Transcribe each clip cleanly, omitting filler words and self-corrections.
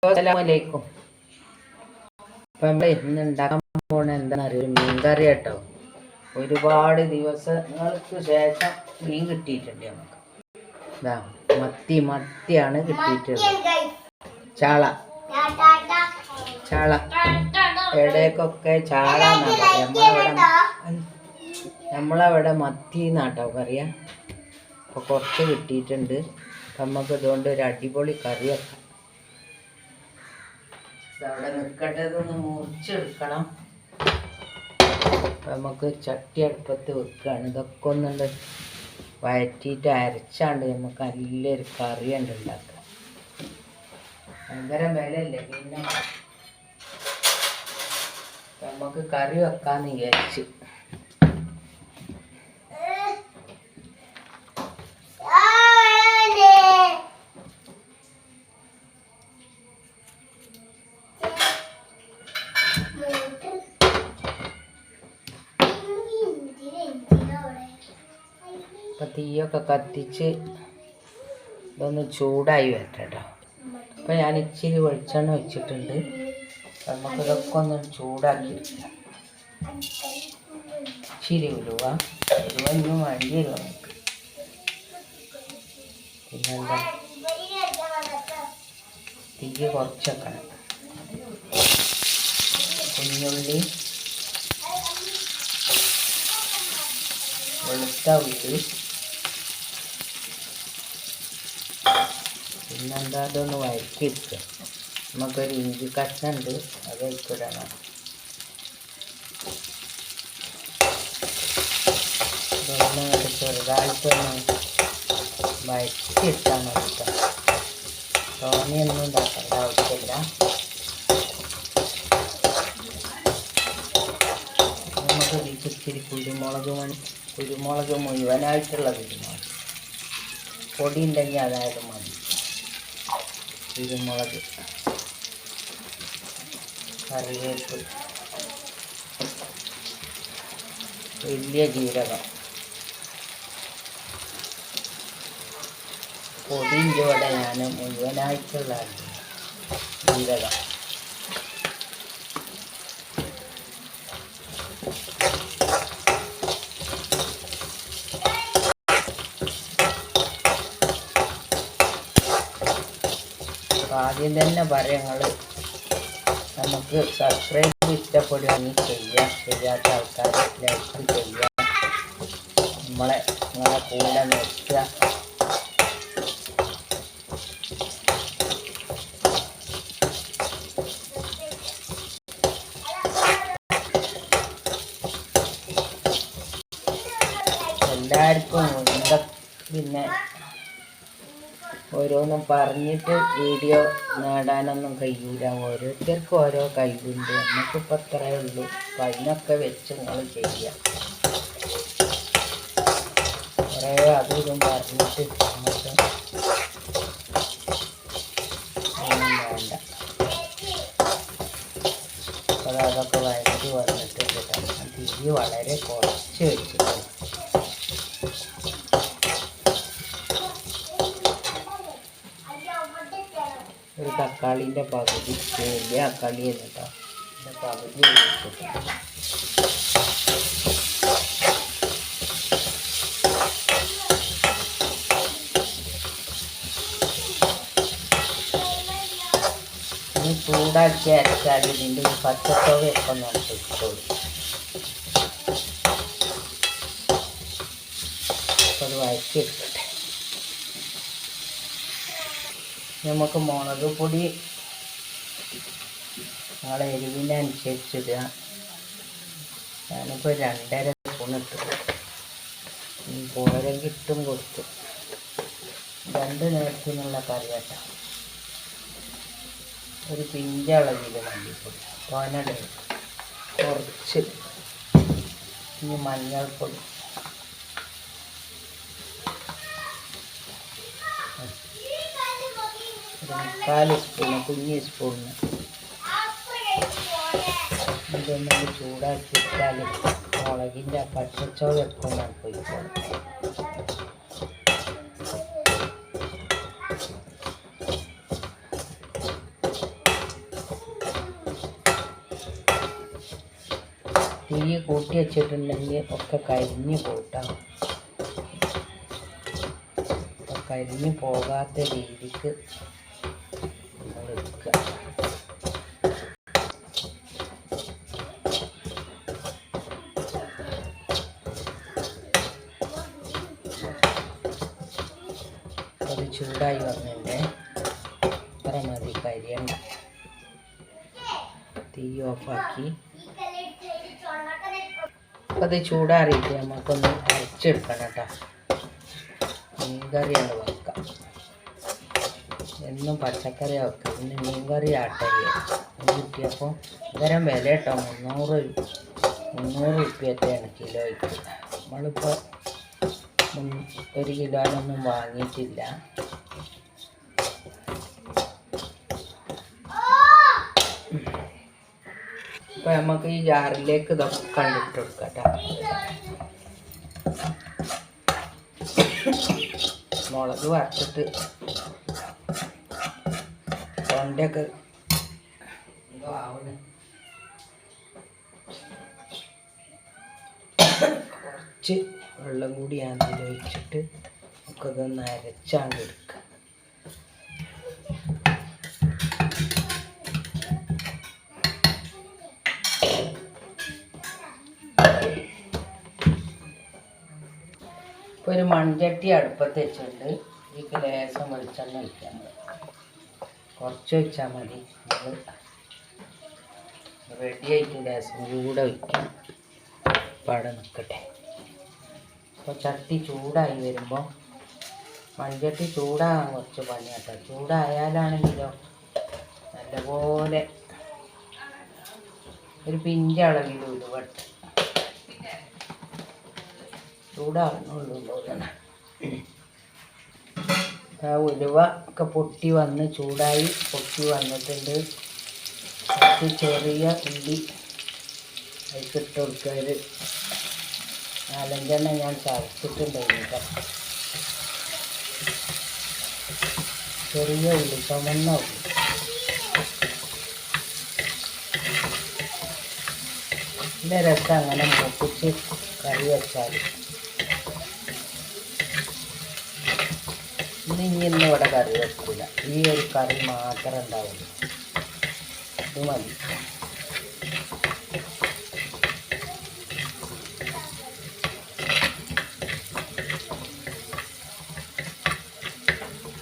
അസ്സലാമലൈക്കും. അപ്പം നമ്മൾ ഇന്ന് ഉണ്ടാക്കാൻ പോണ എന്താണെന്നറിയോ, മീൻകറി കേട്ടോ. ഒരുപാട് ദിവസങ്ങൾക്ക് ശേഷം മീൻ കിട്ടിയിട്ടുണ്ട് നമുക്ക്. ഇതാ മത്തിയാണ് കിട്ടിയിട്ടുള്ളത്. ചാള എവിടേക്കൊക്കെ ചാള നമ്മളവിടെ മത്തി എന്നാട്ടോ പറയാ. അപ്പോൾ കുറച്ച് കിട്ടിയിട്ടുണ്ട്. നമുക്ക് ഇതുകൊണ്ട് ഒരു അടിപൊളി കറി വെക്കാം. അവിടെ നിൽക്കേണ്ടതൊന്ന് മുറിച്ചെടുക്കണം. നമുക്ക് ചട്ടി അടുപ്പത്ത് വെക്കുകയാണ്. ഇതൊക്കെ ഒന്നുണ്ട് വഴറ്റിയിട്ട് അരച്ചാണ്ട് നമുക്ക് നല്ലൊരു കറി ഉണ്ട് ഉണ്ടാക്കുക. ഭയങ്കര വിലയല്ലേ പിന്നെ നമുക്ക് കറി വെക്കാന്ന് വിചാരിച്ച്. അപ്പം തീയൊക്കെ കത്തിച്ച് ഇതൊന്ന് ചൂടായി വരട്ടോ. അപ്പം ഞാൻ ഇച്ചിരി വെളിച്ചെണ്ണ വെച്ചിട്ടുണ്ട്. നമുക്കിതൊക്കെ ഒന്ന് ചൂടാക്കി എടുക്കാം. ഇച്ചിരി ഉലുവ ഇന്നും വേണ്ടിയല്ലോ നമുക്ക്. പിന്നെന്താ, തീ കുറച്ച് വെക്കണം. കുഞ്ഞുള്ളി, വെളുത്ത ഉള്ളി, പിന്നെന്താ അതൊന്ന് വഴറ്റിയെടുക്കുക. നമുക്കൊരു ഇഞ്ചി കഷ്ണുണ്ട്, അത് ഇട്ടിടണം. ഇതൊന്ന് ചെറുതായിട്ടൊന്ന് വഴറ്റിയെടുക്കാൻ നോക്കാം. തോനെയൊന്നും ഉണ്ടാക്കേണ്ട ആവശ്യമില്ല. നമുക്ക് ഇച്ചിരി കുരുമുളക് മുഴുവനായിട്ടുള്ള കുരുമുളക് പൊടി ഉണ്ടെങ്കിൽ അതായത് മതി. കുരുമുളക്, കറിവേപ്പ്, വലിയ ജീരകം, പൊടിൻ്റെ ഇവിടെ ഞാൻ മുഴുവനായിട്ടുള്ള ജീരകം, ആദ്യം തന്നെ പറയാങ്ങൾ നമുക്ക് സബ്സ്ക്രൈബ് ഇഷ്ടപ്പെടുകയാണെങ്കിൽ ചെയ്യുക. ചെയ്യാത്ത ആൾക്കാർ ലൈക്ക് ചെയ്യുക. നിങ്ങളെ കൂടെ നിർത്തുക. എല്ലാവർക്കും എന്താ പിന്നെ ഓരോന്നും പറഞ്ഞിട്ട് വീഡിയോ നേടാനൊന്നും കഴിയില്ല. ഓരോരുത്തർക്കും ഓരോ കഴിവുണ്ട്. നമുക്കിപ്പോൾ അത്രയേ ഉള്ളൂ. അപ്പം അതിനൊക്കെ വെച്ച് നിങ്ങൾ ചെയ്യുക. കുറേ അതും ഇതും പറഞ്ഞിട്ട് നമുക്ക് ഒന്നും വേണ്ട. അപ്പോൾ അതൊക്കെ വഴറ്റി വന്നിട്ട് തീ വളരെ കുറച്ച് വെച്ചിട്ടുണ്ട്. ഒരു തക്കാളീൻ്റെ പകുതി, വലിയ തക്കാളി എന്നിട്ടോ അതിൻ്റെ പകുതി വെച്ചിട്ട് ഇനി ചൂടാക്കി അരച്ചാൽ ഇതിൻ്റെ ഈ പച്ചത്തോവയൊക്കെ നമുക്ക് ഇട്ടോളൂ. അപ്പോൾ അത് വഴറ്റി എടുക്കട്ടെ. നമുക്ക് മുളക് പൊടി നിങ്ങളെ എരിവിനനുസരിച്ചിടുക. ഞാനിപ്പോൾ 2.5 സ്പൂൺ ഇട്ടു. പോരെങ്കിൽ ഇട്ടും കൊടുത്തു. 2 നേരത്തിനുള്ള കറി കേട്ടോ. ഒരു പിഞ്ചളവിൽ മല്ലിപ്പൊടി തോനട കുറച്ച്. ഇനി മഞ്ഞൾപ്പൊടി, ഒരു 3/4 സ്പൂണ്, കുഞ്ഞ് സ്പൂണിന്. ഇതൊന്നും ചൂടാക്കിയിട്ടാൽ മുളകിൻ്റെ പച്ചച്ചോവൊക്കെ പോയിക്കോളും. കൂട്ടി വെച്ചിട്ടുണ്ടെങ്കിൽ ഒക്കെ കരിഞ്ഞ് പോട്ടാം. കരിഞ്ഞ് പോകാത്ത രീതിക്ക് നമ്മൾ എടുക്കുക. അത് ചൂടായി വന്നിട്ട് അത്ര മതി, കരിയണ്ട. തീ ഓഫാക്കി അത് ചൂടാറിയിട്ട് നമുക്കൊന്ന് അരച്ചെടുക്കണം കേട്ടോ. മീൻകറിയാണ് വെക്കാം. എന്നും പച്ചക്കറി വെക്കുക. പിന്നെ മീൻകറി ആട്ടല്ലേ കിട്ടിയപ്പോൾ ഇതരം വില കേട്ടോ. 300 രൂപയൊക്കെയാണ് കിലോയ്ക്ക്. നമ്മളിപ്പോൾ 1 കിലോനൊന്നും വാങ്ങിയിട്ടില്ല. അപ്പോൾ നമുക്ക് ഈ ജാറിലേക്ക് ഇതൊക്കെ കണ്ടിട്ട് കൊടുക്കാം. മുളക് വറുത്തിട്ട് തൊണ്ടയൊക്കെ എന്തോ ആവണ്. കുറച്ച് വെള്ളം കൂടി അതിൽ ഒഴിച്ചിട്ട് നമുക്കതൊന്ന് അരച്ചാണ്ട് എടുക്കുക. ഇപ്പോൾ ഒരു മൺചട്ടി അടുപ്പത്ത് വെച്ചിട്ടുണ്ട്. ഇതിക്ക് ലേശം വെളിച്ചെണ്ണ ഒഴിക്കാൻ മതി. കുറച്ച് ഒഴിച്ചാൽ മതി. നമ്മൾ റെഡി ആയിട്ട് ലേശം കൂടെ ഒഴിക്കാം. പാടെ നിൽക്കട്ടെ. അപ്പോൾ ചട്ടി ചൂടായി വരുമ്പോൾ, മൺചട്ടി ചൂടാകാൻ കുറച്ച് പണിയാട്ടോ. ചൂടായാലാണെങ്കിലോ നല്ലപോലെ ഒരു പിഞ്ചളവിൽ ഉലുവട്ട് ചൂടാകുന്നുള്ളൂ തോന്നണം. ആ ഉലുവ ഒക്കെ പൊട്ടി വന്ന് ചൂടായി പൊട്ടി വന്നിട്ടുണ്ട്. കുറച്ച് ചെറിയ ഉള്ളി അതിൽ ഇട്ട് കൊടുക്കുക. ഒരു 4-5 ഞാൻ ചതച്ചിട്ടുണ്ടായിരുന്നു. ചെറിയ ഉള്ളി, ചുമന്ന ഉള്ളി. ഇതിൻ്റെ രസം അങ്ങനെ മൂപ്പിച്ച് കറി വെച്ചാൽ. ഇന്ന് ഇവിടെ കറി വെക്കില്ല. ഈ ഒരു കറി മാത്രമേ ഉണ്ടാവുള്ളൂ. ഇത് മതി.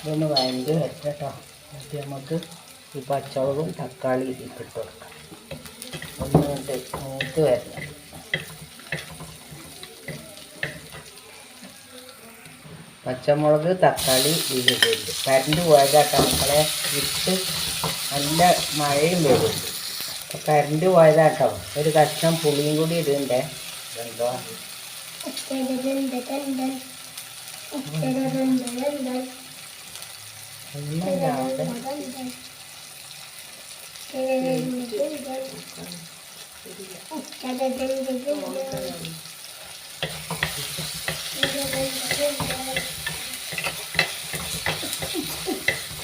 ഇതൊന്ന് വഴണ്ട് വെച്ചട്ടോ. എന്നിട്ട് നമുക്ക് ഈ പച്ചമുളകും തക്കാളി ഇതിട്ട് കൊടുക്കാം. ഒന്ന് മൂത്ത് വരണം. പച്ചമുളക് തക്കാളി ഇതിലുണ്ട്. കരണ്ട് പോയതാട്ടോ മക്കളെ. ഇട്ട് നല്ല മഴയും വരുന്നുണ്ട്. അപ്പോൾ കരണ്ട് പോയതാട്ടോ. ഒരു കഷ്ണം പുളിയും കൂടി ഇടണ്ടേ. എന്തോ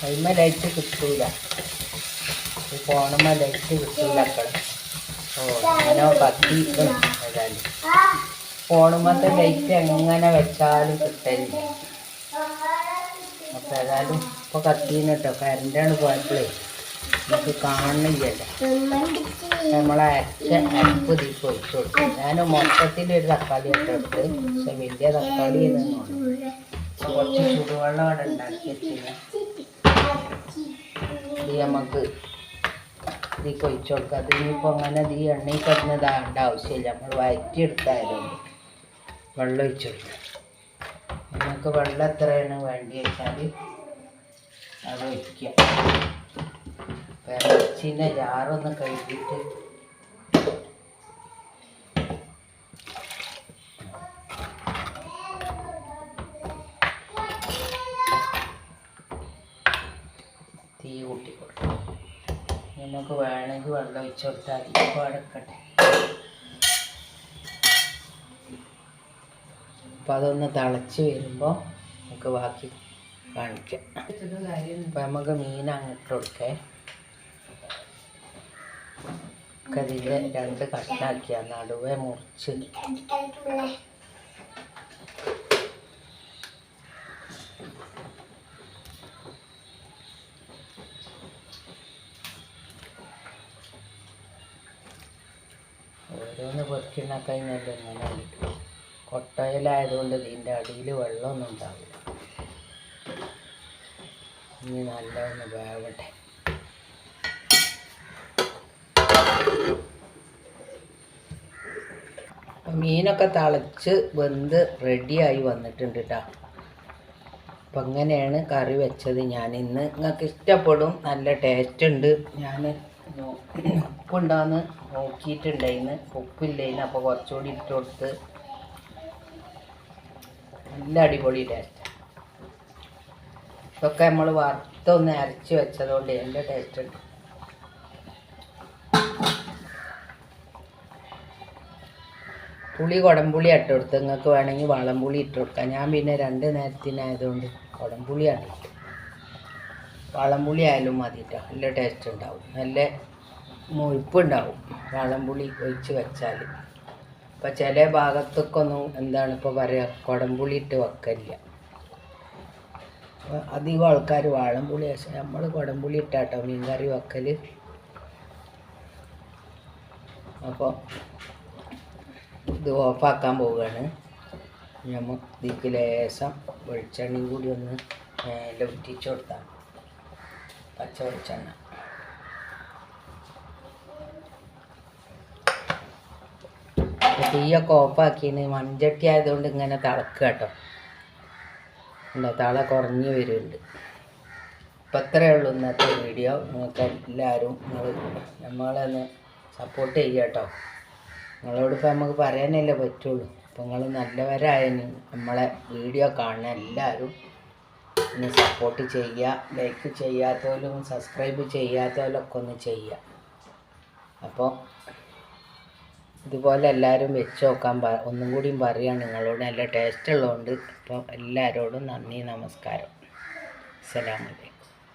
അതിന്മേൽ ലൈറ്റ് കിട്ടൂല. ഈ ഫോണുമ്മ ലൈറ്റ് കിട്ടൂല. അക്കളെ അങ്ങനെ കത്തി ഏതായാലും ഫോണുമ്മത്തെ ലൈറ്റ് എങ്ങനെ വെച്ചാലും കിട്ടലില്ല. അപ്പോൾ ഏതായാലും ഇപ്പോൾ കത്തിന്ന് കേട്ടോ. കരണ്ടാണ് പോയപ്പോഴേ നമുക്ക് കാണുന്നില്ലല്ലോ. നമ്മളെ അരപ്പ് തീപ്പ് ഒഴിച്ചു കൊടുത്തു. ഞാൻ മൊത്തത്തിലൊരു തക്കാളി ഒക്കെ എടുത്ത്, പക്ഷെ വലിയ തക്കാളി എന്നൊന്നും കുറച്ച് ചൂടുവെള്ളം അവിടെ ഉണ്ടാക്കി വെച്ചില്ല. ഇത് നമുക്ക് ഇതിക്ക് ഒഴിച്ചു കൊടുക്കാം. അത് ഇനിയിപ്പോൾ അങ്ങനെ ഈ എണ്ണയിൽ കിടന്നതാകേണ്ട ആവശ്യമില്ല. നമ്മൾ വഴറ്റിയെടുത്തായതുകൊണ്ട് വെള്ളം ഒഴിച്ചു കൊടുക്കാം. നമുക്ക് വെള്ളം എത്രയാണ് വേണ്ടി വെച്ചാൽ അത് ഒഴിക്കുക. ഇറച്ചിൻ്റെ ജാറൊന്ന് കഴുകിയിട്ട് തീ കൂട്ടി കൊടുക്കും. നമുക്ക് വേണമെങ്കിൽ വെള്ളം ഒഴിച്ചു കൊടുത്താൽ ഇപ്പോൾ അടക്കട്ടെ. അപ്പം അതൊന്ന് തിളച്ച് വരുമ്പോൾ നമുക്ക് ബാക്കി കാണിക്കാം. അപ്പം നമുക്ക് മീൻ അങ്ങോട്ട് കൊടുക്കേ. ഇതിൻ്റെ 2 കഷ്ണാക്കിയ നടുവേ മുറിച്ച് ഓരോന്ന് പൊരിക്കണൊക്കെ കഴിഞ്ഞാൽ ഇങ്ങനെ കൊട്ടയിലായതുകൊണ്ട് ഇതിൻ്റെ അടിയിൽ വെള്ളമൊന്നും ഉണ്ടാവില്ല. ഇനി നല്ലൊന്ന് വേവട്ടെ. മീനൊക്കെ തിളച്ച് വെന്ത് റെഡിയായി വന്നിട്ടുണ്ട് കേട്ടോ. അപ്പം അങ്ങനെയാണ് കറി വെച്ചത് ഞാൻ ഇന്ന്. നിങ്ങൾക്ക് ഇഷ്ടപ്പെടും, നല്ല ടേസ്റ്റ് ഉണ്ട്. ഞാൻ ഉപ്പുണ്ടാന്ന് നോക്കിയിട്ടുണ്ടായിന്ന്, ഉപ്പില്ലായിന്ന്. അപ്പോൾ കുറച്ചുകൂടി ഇട്ട് കൊടുത്ത് നല്ല അടിപൊളി ടേസ്റ്റ്. ഇതൊക്കെ നമ്മൾ വറുത്തൊന്ന് അരച്ച് വെച്ചതുകൊണ്ട് നല്ല ടേസ്റ്റ് ഉണ്ട്. പുളി കുടംപുളി ഇട്ട് കൊടുത്ത്, നിങ്ങൾക്ക് വേണമെങ്കിൽ വളംപുളി ഇട്ട് കൊടുക്കാം. ഞാൻ പിന്നെ 2 നേരത്തിനായതുകൊണ്ട് കുടംപുളിയാണ് ഇട്ട്. വളംപുളി ആയാലും മതി കേട്ടോ, നല്ല ടേസ്റ്റ് ഉണ്ടാവും, നല്ല മുഴുപ്പുണ്ടാവും വളംപുളി ഒഴിച്ച് വെച്ചാൽ. ഇപ്പം ചില ഭാഗത്തൊക്കൊന്നും എന്താണ് ഇപ്പോൾ പറയുക, കുടംപുളി ഇട്ട് വെക്കില്ല. അധികം ആൾക്കാർ വാളംപുളി, പക്ഷേ നമ്മൾ കുടംപുളി ഇട്ടാട്ടോ മീൻ കറി വെക്കൽ. അപ്പോൾ ഇത് ഓഫാക്കാൻ പോവുകയാണ്. നമുക്ക് ഇതിക്ക് ലേശം വെളിച്ചെണ്ണയും കൂടി ഒന്ന് മേലെ ഉറ്റിച്ച് കൊടുത്താൽ, പച്ച വെളിച്ചെണ്ണ. തീയൊക്കെ ഓഫാക്കിന് മൺചട്ടി ആയതുകൊണ്ട് ഇങ്ങനെ തിളക്കുക കേട്ടോ. ഉണ്ടോ, തള കുറഞ്ഞ് വരുന്നുണ്ട്. അപ്പം അത്രയേ ഉള്ളൂ ഇന്നത്തെ വീഡിയോ. നിങ്ങൾക്ക് എല്ലാവരും നമ്മളൊന്ന് സപ്പോർട്ട് ചെയ്യുക കേട്ടോ. നിങ്ങളോടിപ്പോൾ നമുക്ക് പറയാനല്ലേ പറ്റുള്ളൂ. അപ്പോൾ നിങ്ങൾ നല്ലവരായതിന് നമ്മളെ വീഡിയോ കാണുന്ന എല്ലാവരും ഒന്ന് സപ്പോർട്ട് ചെയ്യുക. ലൈക്ക് ചെയ്യാത്തവരും സബ്സ്ക്രൈബ് ചെയ്യാത്തവരൊക്കെ ഒന്ന് ചെയ്യുക. അപ്പോൾ ഇതുപോലെ എല്ലാവരും വെച്ച് നോക്കാൻ ഒന്നും കൂടിയും പറയുകയാണ് നിങ്ങളോട്. നല്ല ടേസ്റ്റ് ഉള്ളതുകൊണ്ട്. അപ്പോൾ എല്ലാവരോടും നന്ദി, നമസ്കാരം, അസ്സലാമു അലൈക്കും.